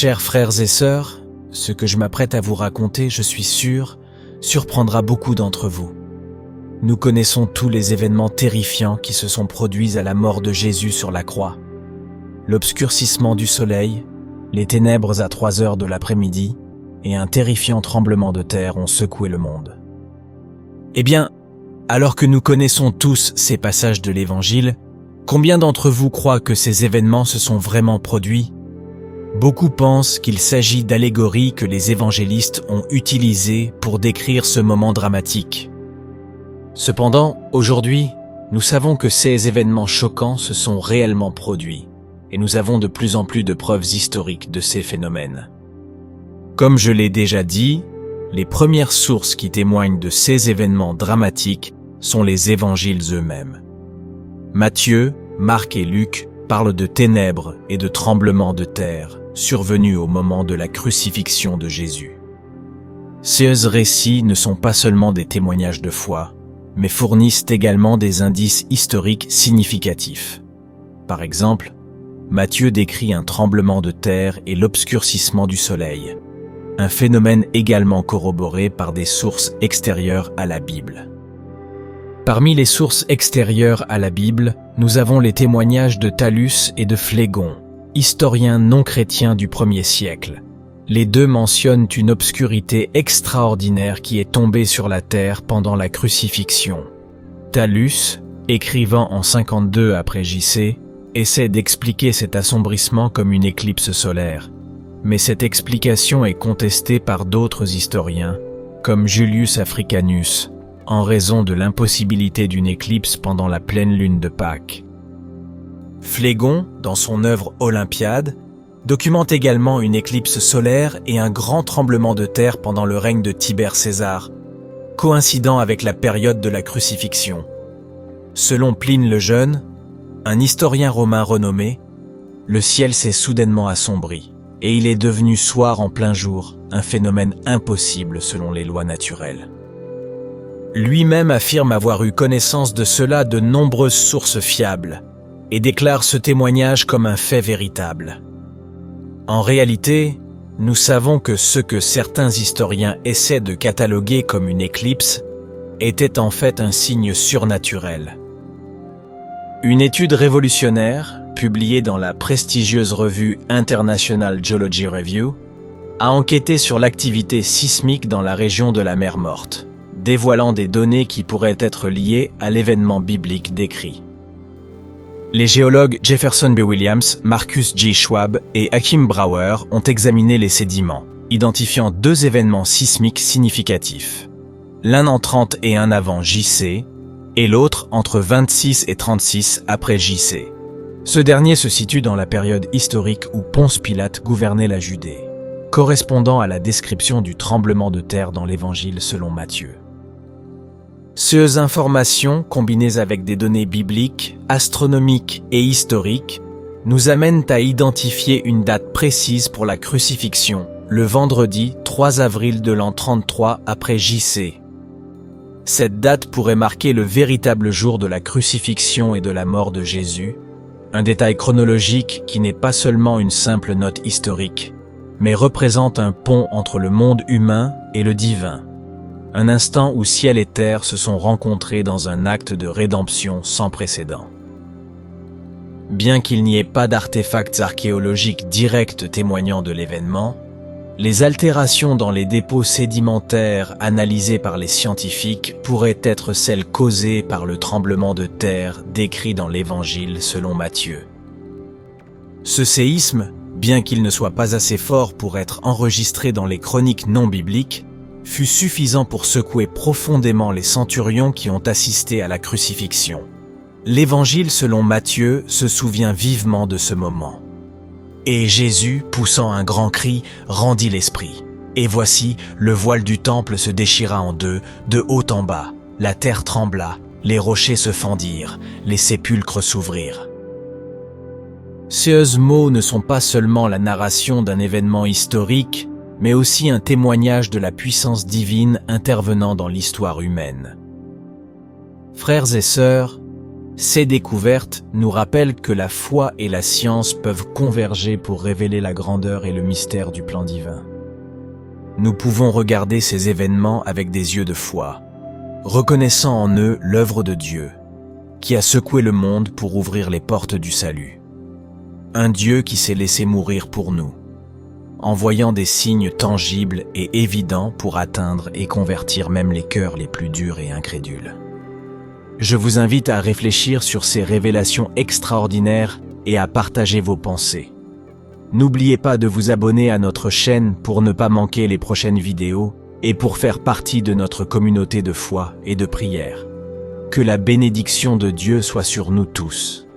Chers frères et sœurs, ce que je m'apprête à vous raconter, je suis sûr, surprendra beaucoup d'entre vous. Nous connaissons tous les événements terrifiants qui se sont produits à la mort de Jésus sur la croix. L'obscurcissement du soleil, les ténèbres à 3 heures de l'après-midi et un terrifiant tremblement de terre ont secoué le monde. Eh bien, alors que nous connaissons tous ces passages de l'Évangile, combien d'entre vous croient que ces événements se sont vraiment produits ? Beaucoup pensent qu'il s'agit d'allégories que les évangélistes ont utilisées pour décrire ce moment dramatique. Cependant, aujourd'hui, nous savons que ces événements choquants se sont réellement produits, et nous avons de plus en plus de preuves historiques de ces phénomènes. Comme je l'ai déjà dit, les premières sources qui témoignent de ces événements dramatiques sont les évangiles eux-mêmes. Matthieu, Marc et Luc parlent de ténèbres et de tremblements de terre survenus au moment de la crucifixion de Jésus. Ces récits ne sont pas seulement des témoignages de foi, mais fournissent également des indices historiques significatifs. Par exemple, Matthieu décrit un tremblement de terre et l'obscurcissement du soleil, un phénomène également corroboré par des sources extérieures à la Bible. Parmi les sources extérieures à la Bible, nous avons les témoignages de Thallus et de Phlégon, historiens non chrétiens du 1er siècle. Les deux mentionnent une obscurité extraordinaire qui est tombée sur la terre pendant la crucifixion. Thallus, écrivant en 52 après J.C., essaie d'expliquer cet assombrissement comme une éclipse solaire. Mais cette explication est contestée par d'autres historiens, comme Julius Africanus, en raison de l'impossibilité d'une éclipse pendant la pleine lune de Pâques. Phlégon, dans son œuvre Olympiade, documente également une éclipse solaire et un grand tremblement de terre pendant le règne de Tibère César, coïncidant avec la période de la crucifixion. Selon Pline le Jeune, un historien romain renommé, le ciel s'est soudainement assombri et il est devenu soir en plein jour, un phénomène impossible selon les lois naturelles. Lui-même affirme avoir eu connaissance de cela de nombreuses sources fiables et déclare ce témoignage comme un fait véritable. En réalité, nous savons que ce que certains historiens essaient de cataloguer comme une éclipse était en fait un signe surnaturel. Une étude révolutionnaire, publiée dans la prestigieuse revue International Geology Review, a enquêté sur l'activité sismique dans la région de la mer Morte, dévoilant des données qui pourraient être liées à l'événement biblique décrit. Les géologues Jefferson B. Williams, Marcus J. Schwab et Hakim Brower ont examiné les sédiments, identifiant 2 événements sismiques significatifs. L'un en 30 et un avant J.C., et l'autre entre 26 et 36 après J.C. Ce dernier se situe dans la période historique où Ponce Pilate gouvernait la Judée, correspondant à la description du tremblement de terre dans l'Évangile selon Matthieu. Ces informations, combinées avec des données bibliques, astronomiques et historiques, nous amènent à identifier une date précise pour la crucifixion, le vendredi 3 avril de l'an 33 après J.C. Cette date pourrait marquer le véritable jour de la crucifixion et de la mort de Jésus, un détail chronologique qui n'est pas seulement une simple note historique, mais représente un pont entre le monde humain et le divin. Un instant où ciel et terre se sont rencontrés dans un acte de rédemption sans précédent. Bien qu'il n'y ait pas d'artefacts archéologiques directs témoignant de l'événement, les altérations dans les dépôts sédimentaires analysés par les scientifiques pourraient être celles causées par le tremblement de terre décrit dans l'Évangile selon Matthieu. Ce séisme, bien qu'il ne soit pas assez fort pour être enregistré dans les chroniques non bibliques, fut suffisant pour secouer profondément les centurions qui ont assisté à la crucifixion. L'Évangile selon Matthieu se souvient vivement de ce moment. Et Jésus, poussant un grand cri, rendit l'esprit. Et voici, le voile du temple se déchira en deux, de haut en bas. La terre trembla, les rochers se fendirent, les sépulcres s'ouvrirent. Ces mots ne sont pas seulement la narration d'un événement historique, mais aussi un témoignage de la puissance divine intervenant dans l'histoire humaine. Frères et sœurs, Ces découvertes nous rappellent que la foi et la science peuvent converger pour révéler la grandeur et le mystère du plan divin. Nous pouvons regarder ces événements avec des yeux de foi, reconnaissant en eux l'œuvre de Dieu, qui a secoué le monde pour ouvrir les portes du salut. Un Dieu qui s'est laissé mourir pour nous, envoyant des signes tangibles et évidents pour atteindre et convertir même les cœurs les plus durs et incrédules. Je vous invite à réfléchir sur ces révélations extraordinaires et à partager vos pensées. N'oubliez pas de vous abonner à notre chaîne pour ne pas manquer les prochaines vidéos et pour faire partie de notre communauté de foi et de prière. Que la bénédiction de Dieu soit sur nous tous.